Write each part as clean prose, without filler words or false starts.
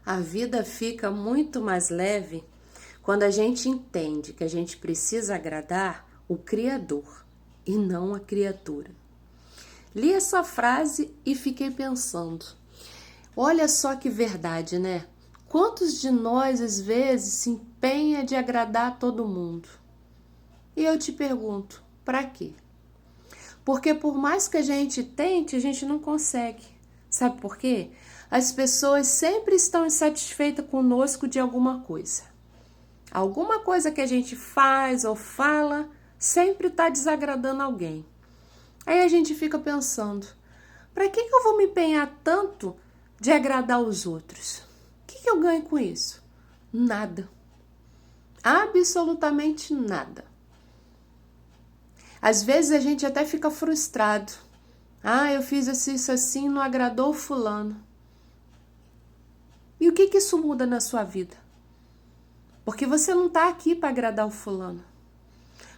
A vida fica muito mais leve quando a gente entende que a gente precisa agradar o Criador e não a criatura. Li essa frase e fiquei pensando. Olha só que verdade, né? Quantos de nós às vezes se empenha de agradar todo mundo? E eu te pergunto, para quê? Porque por mais que a gente tente, a gente não consegue. Sabe por quê? As pessoas sempre estão insatisfeitas conosco de alguma coisa. Alguma coisa que a gente faz ou fala sempre está desagradando alguém. Aí a gente fica pensando, para que eu vou me empenhar tanto de agradar os outros? O que eu ganho com isso? Nada. Absolutamente nada. Às vezes a gente até fica frustrado. Eu fiz isso assim, não agradou o fulano. E o que isso muda na sua vida? Porque você não está aqui para agradar o fulano.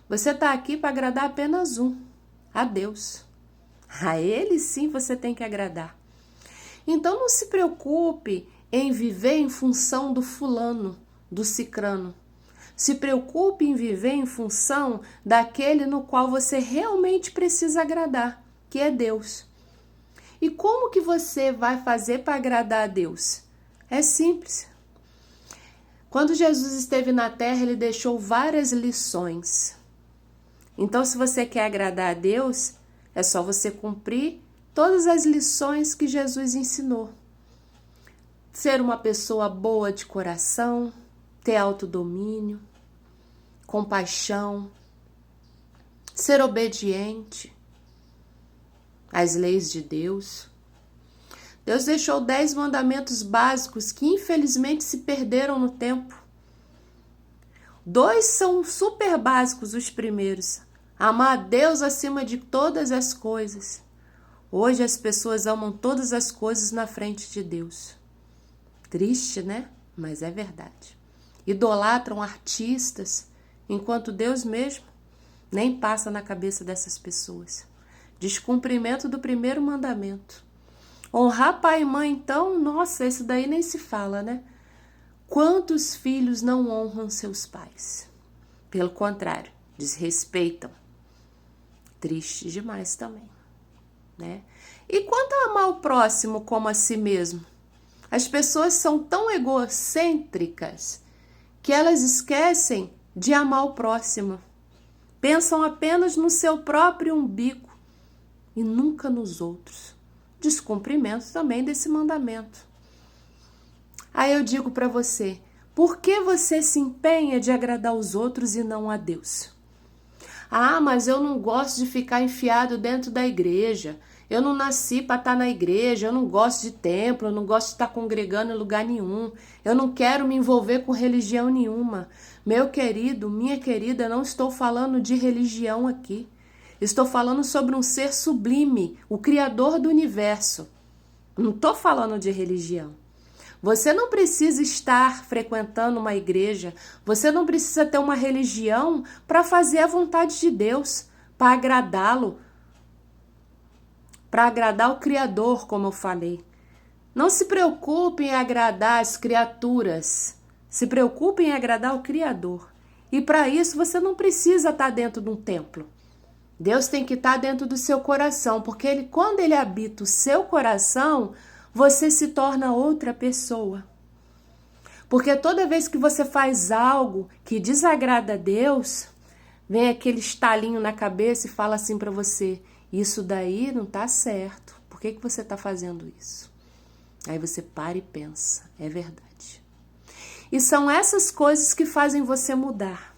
Você está aqui para agradar apenas um, a Deus. A Ele sim você tem que agradar. Então não se preocupe em viver em função do fulano, do cicrano. Se preocupe em viver em função daquele no qual você realmente precisa agradar, que é Deus. E como que você vai fazer para agradar a Deus? É simples. Quando Jesus esteve na terra, ele deixou várias lições. Então, se você quer agradar a Deus, é só você cumprir todas as lições que Jesus ensinou. Ser uma pessoa boa de coração, ter autodomínio, compaixão, ser obediente às leis de Deus. Deus deixou 10 mandamentos básicos que infelizmente se perderam no tempo. 2 são super básicos, os primeiros. Amar a Deus acima de todas as coisas. Hoje as pessoas amam todas as coisas na frente de Deus. Triste, né? Mas é verdade. Idolatram artistas, enquanto Deus mesmo nem passa na cabeça dessas pessoas. Descumprimento do primeiro mandamento. Honrar pai e mãe, então, nossa, isso daí nem se fala, né? Quantos filhos não honram seus pais? Pelo contrário, desrespeitam. Triste demais também, né? E quanto a amar o próximo como a si mesmo? As pessoas são tão egocêntricas que elas esquecem de amar o próximo. Pensam apenas no seu próprio umbigo e nunca nos outros. Descumprimento também desse mandamento. Aí eu digo para você, por que você se empenha de agradar os outros e não a Deus? Mas eu não gosto de ficar enfiado dentro da igreja. Eu não nasci para estar na igreja, eu não gosto de templo, eu não gosto de estar congregando em lugar nenhum. Eu não quero me envolver com religião nenhuma. Meu querido, minha querida, não estou falando de religião aqui. Estou falando sobre um ser sublime, o Criador do universo. Não estou falando de religião. Você não precisa estar frequentando uma igreja, você não precisa ter uma religião para fazer a vontade de Deus, para agradá-lo, para agradar o Criador, como eu falei. Não se preocupe em agradar as criaturas, se preocupe em agradar o Criador. E para isso você não precisa estar dentro de um templo. Deus tem que estar dentro do seu coração, porque quando ele habita o seu coração, você se torna outra pessoa. Porque toda vez que você faz algo que desagrada a Deus, vem aquele estalinho na cabeça e fala assim para você, isso daí não está certo, por que você está fazendo isso? Aí você para e pensa, é verdade. E são essas coisas que fazem você mudar.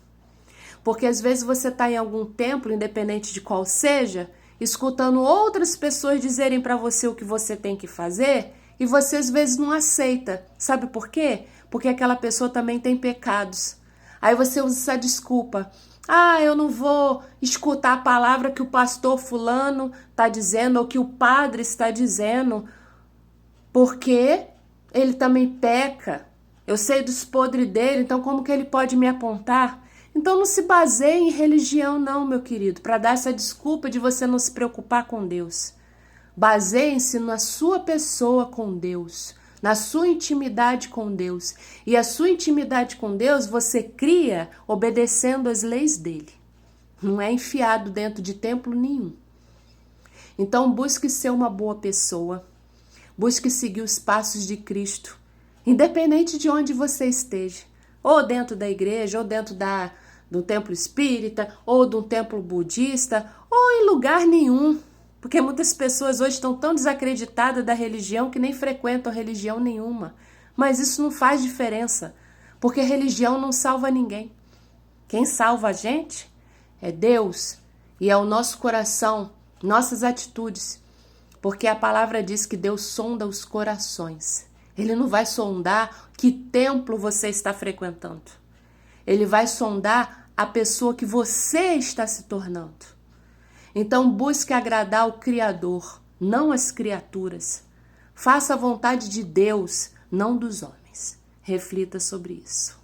Porque às vezes você está em algum templo, independente de qual seja, escutando outras pessoas dizerem para você o que você tem que fazer e você às vezes não aceita. Sabe por quê? Porque aquela pessoa também tem pecados. Aí você usa essa desculpa. Eu não vou escutar a palavra que o pastor fulano está dizendo ou que o padre está dizendo, porque ele também peca. Eu sei dos podres dele, então como que ele pode me apontar? Então não se baseie em religião não, meu querido, para dar essa desculpa de você não se preocupar com Deus. Baseie-se na sua pessoa com Deus. na sua intimidade com Deus. E a sua intimidade com Deus você cria obedecendo às leis dele. Não é enfiado dentro de templo nenhum. Então busque ser uma boa pessoa. Busque seguir os passos de Cristo. Independente de onde você esteja. Ou dentro da igreja, ou dentro do templo espírita, ou de um templo budista, ou em lugar nenhum. Porque muitas pessoas hoje estão tão desacreditadas da religião que nem frequentam religião nenhuma. Mas isso não faz diferença, porque religião não salva ninguém. Quem salva a gente é Deus e é o nosso coração, nossas atitudes. Porque a palavra diz que Deus sonda os corações. Ele não vai sondar que templo você está frequentando. Ele vai sondar a pessoa que você está se tornando. Então busque agradar o Criador, não as criaturas. Faça a vontade de Deus, não dos homens. Reflita sobre isso.